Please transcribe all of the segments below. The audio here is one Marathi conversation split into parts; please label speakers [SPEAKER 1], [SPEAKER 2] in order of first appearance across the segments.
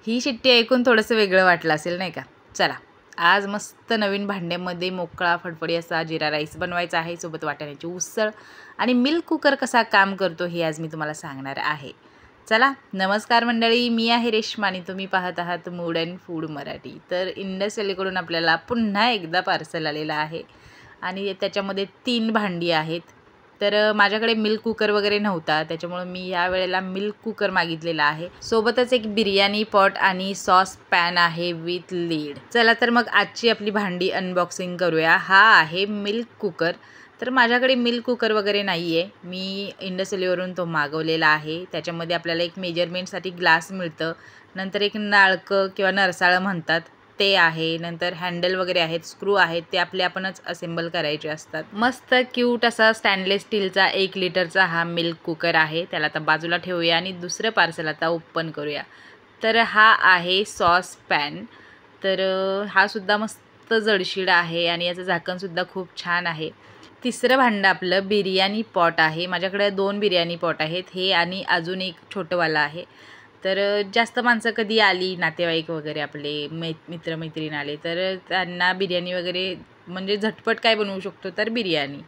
[SPEAKER 1] ही शिट्टी ऐकून थोडंसं वेगळं वाटलं असेल नाही का? चला, आज मस्त नवीन भांड्यामध्ये मोकळा फडफडी असा जिरा राईस बनवायचा आहे, सोबत वाटाण्याची उसळ आणि मिल्क कुकर कसा काम करतो हे आज मी तुम्हाला सांगणार आहे. चला, नमस्कार मंडळी, मी आहे रेश्मा आणि तुम्ही पाहत आहात मूड अँड फूड मराठी. तर इंडस व्हॅलीकडून आपल्याला पुन्हा एकदा पार्सल आलेलं आहे आणि त्याच्यामध्ये 3 भांडी आहेत. तर माझ्याकडे मिल्क कुकर वगैरे नव्हता, त्याच्यामुळे मी या वेळेला मिल्क कुकर मागितलेला आहे. सोबतच एक बिर्याणी पॉट आणि सॉस पॅन आहे विथ लीड. चला तर मग आजची आपली भांडी अनबॉक्सिंग करूया. हा आहे मिल्क कुकर. तर माझ्याकडे मिल्क कुकर वगैरे नाही आहे, मी इंडस व्हॅलीवरून तो मागवलेला आहे. त्याच्यामध्ये आपल्याला एक मेजरमेंटसाठी ग्लास मिळतं, नंतर एक नाळकं किंवा नरसाळं म्हणतात ते आहे, नंतर हँडल वगैरे आहेत, स्क्रू आहेत, ते आपणच असेंबल करायचे असतात. मस्त क्यूट असा स्टॅनलेस स्टीलचा 1 लिटरचा हा मिल्क कुकर आहे. त्याला आता बाजूला ठेवूया आणि दुसरं पार्सल आता ओपन करूया. तर हा आहे सॉस पॅन. तर हा सुद्धा मस्त जडशीड आहे आणि याचं झाकणसुद्धा खूप छान आहे. तिसरं भांडं आपलं बिर्याणी पॉट आहे. माझ्याकडे 2 बिर्याणी पॉट आहेत, हे आणि अजून एक छोटंवालं आहे. तर जास्त माणसं कधी आली, नातेवाईक वगैरे आपले मित्रमैत्रीण आले, तर त्यांना बिर्याणी वगैरे म्हणजे झटपट काय बनवू शकतो तर बिर्याणी,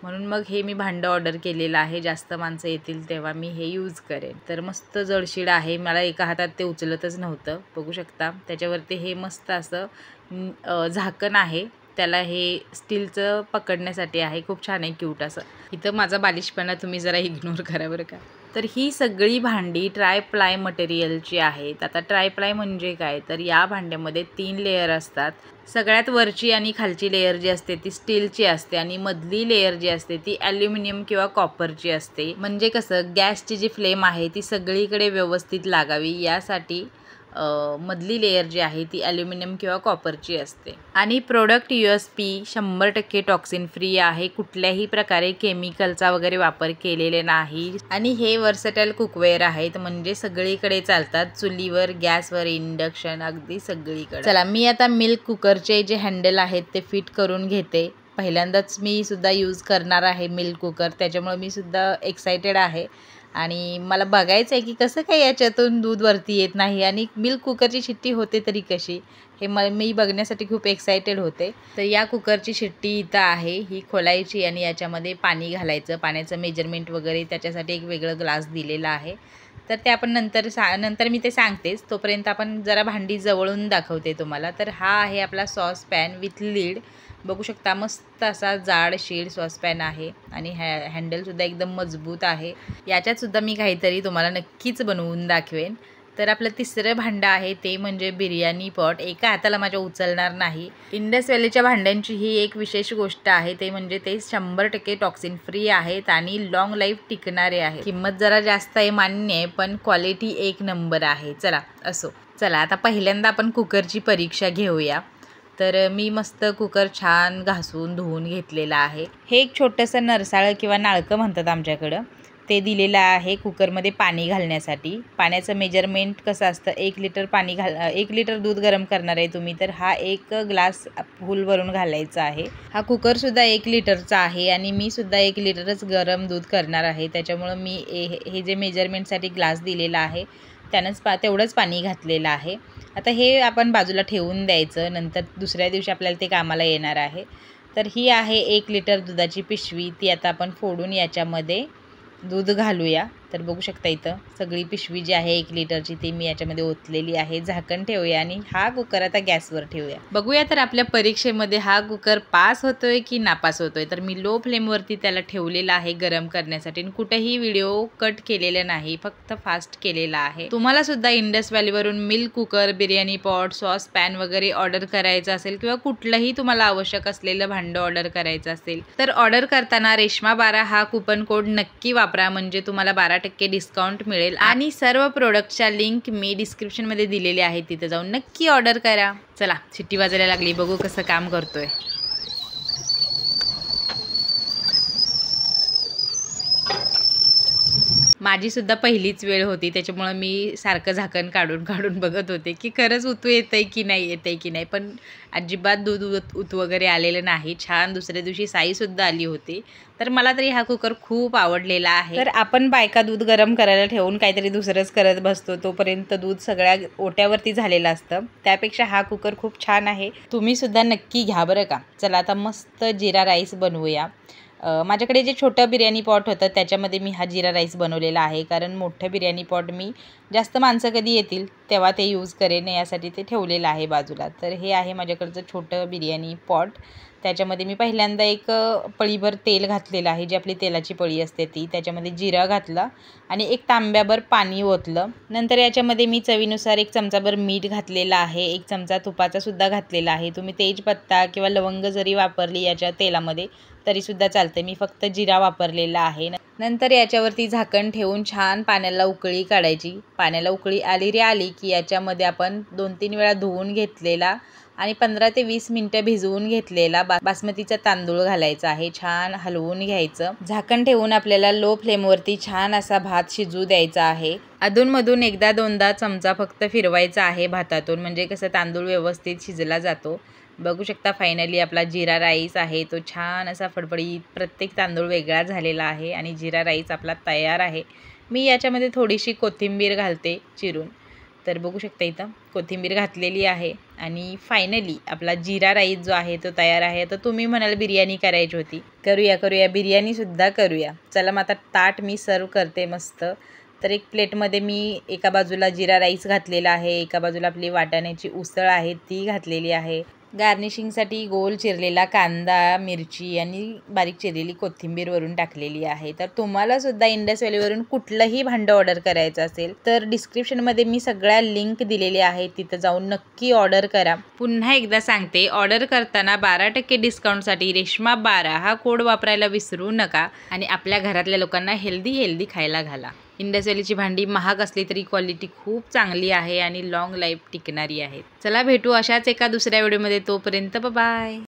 [SPEAKER 1] म्हणून मग हे मी भांडं ऑर्डर केलेलं आहे. जास्त माणसं येतील तेव्हा मी हे यूज करेन. तर मस्त जडशीड आहे, मला एका हातात ते उचलतच नव्हतं, बघू शकता. त्याच्यावरती हे मस्त असं झाकण आहे, त्याला हे स्टीलचं पकडण्यासाठी आहे. खूप छान आहे, क्यूट असं. इथं माझा बालिशपणा तुम्ही जरा इग्नोर करा बरं का. तर ही सगळी भांडी ट्रायप्लाय मटेरियलची आहेत. आता ट्रायप्लाय म्हणजे काय, तर या भांड्यामध्ये 3 लेयर असतात. सगळ्यात वरची आणि खालची लेयर जी असते ती स्टीलची असते आणि मधली लेयर जी असते ती ॲल्युमिनियम किंवा कॉपरची असते. म्हणजे कसं गॅसची जी फ्लेम आहे ती सगळीकडे व्यवस्थित लागावी यासाठी मधली लेयर जी आहे ती ॲल्युमिनियम किंवा कॉपरची असते. आणि प्रोडक्ट USP 100% टॉक्सिन फ्री आहे, कुठल्याही प्रकारे केमिकलचा वगैरे वापर केलेले नाही. आणि हे वर्सटाईल कुकवेअर आहेत, म्हणजे सगळीकडे चालतात, चुलीवर, गॅसवर, इंडक्शन, अगदी सगळीकडे. चला, मी आता मिल्क कुकरचे जे हँडल आहेत ते फिट करून घेते. पहिल्यांदाच मी सुद्धा यूज करणार आहे मिल्क कुकर, त्याच्यामुळे मी सुद्धा एक्सायटेड आहे आणि मला बघायचं आहे की कसं काय याच्यातून दूध वरती येत नाही आणि मिल्क कुकरची शिट्टी होते तरी कशी, हे मी बघण्यासाठी खूप एक्सायटेड होते. तर या कुकरची शिट्टी इथं आहे, ही खोलायची आणि याच्यामध्ये पाणी घालायचं. पाण्याचं मेजरमेंट वगैरे त्याच्यासाठी एक वेगळं ग्लास दिलेला आहे. तर ते आपण नंतर मी ते सांगतेच, तोपर्यंत आपण जरा भांडी जवळून दाखवते तुम्हाला. तर हा आहे आपला सॉस पॅन विथ लीड. बघू शकता, मस्त असा जाडशीर सॉस पॅन आहे आणि हँडलसुद्धा एकदम मजबूत आहे. याच्यातसुद्धा मी काहीतरी तुम्हाला नक्कीच बनवून दाखवेन. तर आपलं तिसरं भांडं आहे ते म्हणजे बिर्याणी पॉट. एका हाताला माझ्या उचलणार नाही. इंडस व्हॅलीच्या भांड्यांची ही एक विशेष गोष्ट आहे, ते म्हणजे ते 100% टॉक्सिन फ्री आहेत आणि लॉंग लाईफ टिकणारे आहे. किंमत जरा जास्त आहे मान्य आहे, पण क्वालिटी 1 नंबर आहे. चला असो. चला आता पहिल्यांदा आपण कुकरची परीक्षा घेऊया. तर मी मस्त कुकर छान घासून धुवून घेतलेला आहे. हे एक छोटंसं नरसाळं किंवा नाळकं म्हणतात आमच्याकडं, ते दिलेलं आहे कुकरमध्ये पाणी घालण्यासाठी. पाण्याचं मेजरमेंट कसं असतं, 1 लिटर पाणी 1 लिटर दूध गरम करणार आहे तुम्ही, तर हा 1 ग्लास फुल भरून घालायचा आहे. हा कुकरसुद्धा 1 लिटरचा आहे आणि मी सुद्धा 1 लिटरच गरम दूध करणार आहे, त्याच्यामुळं मी हे जे मेजरमेंटसाठी ग्लास दिलेला आहे त्यानंच तेवढंच पाणी घातलेलं आहे. आता हे आपण बाजूला ठेवून द्यायचं, नंतर दुसऱ्या दिवशी आपल्याला ते कामाला येणार आहे. तर ही आहे 1 लिटर दुधाची पिशवी, ती आता आपण फोडून याच्यामध्ये दूध घालूया. तर बघू शकता इथं सगळी पिशवी जी आहे 1 लिटरची ती मी याच्यामध्ये ओतलेली आहे. झाकण ठेवूया आणि हा कुकर आता गॅसवर ठेवूया. बघूया तर आपल्या परीक्षेमध्ये हा कुकर पास होतोय की नापास होतोय. तर मी लो फ्लेमवरती त्याला ठेवलेला आहे गरम करण्यासाठी आणि कुठेही व्हिडिओ कट केलेला नाही, फक्त फास्ट केलेला आहे. तुम्हाला सुद्धा इंडस व्हॅलीवरून milk cooker, biryani pot, sauce pan वगैरे ऑर्डर करायचं असेल किंवा कुठलंही तुम्हाला आवश्यक असलेलं भांडं ऑर्डर करायचं असेल तर ऑर्डर करताना रेश्मा12 हा कुपन कोड नक्की वापरा, म्हणजे तुम्हाला 12% डिस्काउंट मिळेल. आणि सर्व प्रोडक्टच्या लिंक मी डिस्क्रिप्शनमध्ये दिलेली आहे, तिथे जाऊन नक्की ऑर्डर करा. चला, शिट्टी वाजायला लागली, बघू कसं काम करतोय. माझीसुद्धा पहिलीच वेळ होती, त्याच्यामुळं मी सारखं झाकण काढून काढून बघत होते की खरंच उतू येतंय की नाही, येतंय की नाही. पण अजिबात दूध उतू वगैरे आलेलं नाही. छान दुसऱ्या दिवशी साईसुद्धा आली होती. तर मला तरी हा कुकर खूप आवडलेला आहे. तर आपण बायका दूध गरम करायला ठेवून काहीतरी दुसरंच करत बसतो, तोपर्यंत दूध सगळ्या ओट्यावरती झालेलं असतं. त्यापेक्षा हा कुकर खूप छान आहे. तुम्हीसुद्धा नक्की घ्या बरं का. चला आता मस्त जिरा राईस बनवूया. माझ्याकडे जे छोटं बिर्याणी पॉट होतं त्याच्यामध्ये मी हा जिरा राईस बनवलेला आहे, कारण मोठं बिर्याणी पॉट मी जास्त माणसं कधी येतील तेव्हा ते यूज करेन यासाठी ते ठेवलेलं आहे बाजूला. तर हे आहे माझ्याकडचं छोटं बिर्याणी पॉट. त्याच्यामध्ये मी पहिल्यांदा एक पळीभर तेल घातलेलं आहे, जी आपली तेलाची पळी असते ती. त्याच्यामध्ये जिरं घातलं आणि एक तांब्याभर पाणी ओतलं. नंतर याच्यामध्ये मी चवीनुसार 1 चमचाभर मीठ घातलेलं आहे, 1 चमचा तुपाचासुद्धा घातलेला आहे. तुम्ही तेजपत्ता किंवा लवंग जरी वापरली याच्या तेलामध्ये तरीसुद्धा चालते. मी फक्त जिरा वापरलेला आहे. नंतर याच्यावरती झाकण ठेवून छान पाण्याला उकळी काढायची. पाण्याला उकळी आली रे आली की याच्यामध्ये आपण 2-3 वेळा धुवून घेतलेला आणि 15 ते 20 मिनिटं भिजवून घेतलेला बासमतीचा तांदूळ घालायचा आहे. छान हलवून घ्यायचं. झाकण ठेवून आपल्याला लो फ्लेमवरती छान असा भात शिजू द्यायचा आहे. अधूनमधून 1-2दा चमचा फक्त फिरवायचा आहे भातातून, म्हणजे कसं तांदूळ व्यवस्थित शिजला जातो. बघू शकता फायनली आपला जिरा राईस आहे तो छान असा फडफडीत, प्रत्येक तांदूळ वेगळा झालेला आहे आणि जिरा राईस आपला तयार आहे. मी याच्यामध्ये थोडीशी कोथिंबीर घालते चिरून. तर बघू शकता इथं कोथिंबीर घातलेली आहे आणि फायनली आपला जिरा राईस जो आहे तो तयार आहे. तर तुम्ही म्हणाल बिर्याणी करायची होती, करूया बिर्याणीसुद्धा करूया. चला मग आता ताट मी सर्व करते मस्त. तर एक प्लेटमध्ये मी एका बाजूला जिरा राईस घातलेला आहे, एका बाजूला आपली वाटाण्याची उसळ आहे ती घातलेली आहे. गार्निशिंगसाठी गोल चिरलेला कांदा, मिरची आणि बारीक चिरलेली कोथिंबीर वरून टाकलेली आहे. तर तुम्हालासुद्धा इंडस व्हॅलीवरून कुठलंही भांडं ऑर्डर करायचं असेल तर डिस्क्रिप्शनमध्ये मी सगळ्या लिंक दिलेल्या आहेत, तिथं जाऊन नक्की ऑर्डर करा. पुन्हा एकदा सांगते, ऑर्डर करताना 12% डिस्काउंटसाठी रेश्मा12 हा कोड वापरायला विसरू नका आणि आपल्या घरातल्या लोकांना हेल्दी खायला घाला. इंडस व्हॅलीची भांडी महाग असली तरी क्वालिटी खूप चांगली आहे आणि लॉंग लाईफ टिकणारी आहे. चला भेटू अशाच एका दुसऱ्या व्हिडिओमध्ये. तोपर्यंत बाय.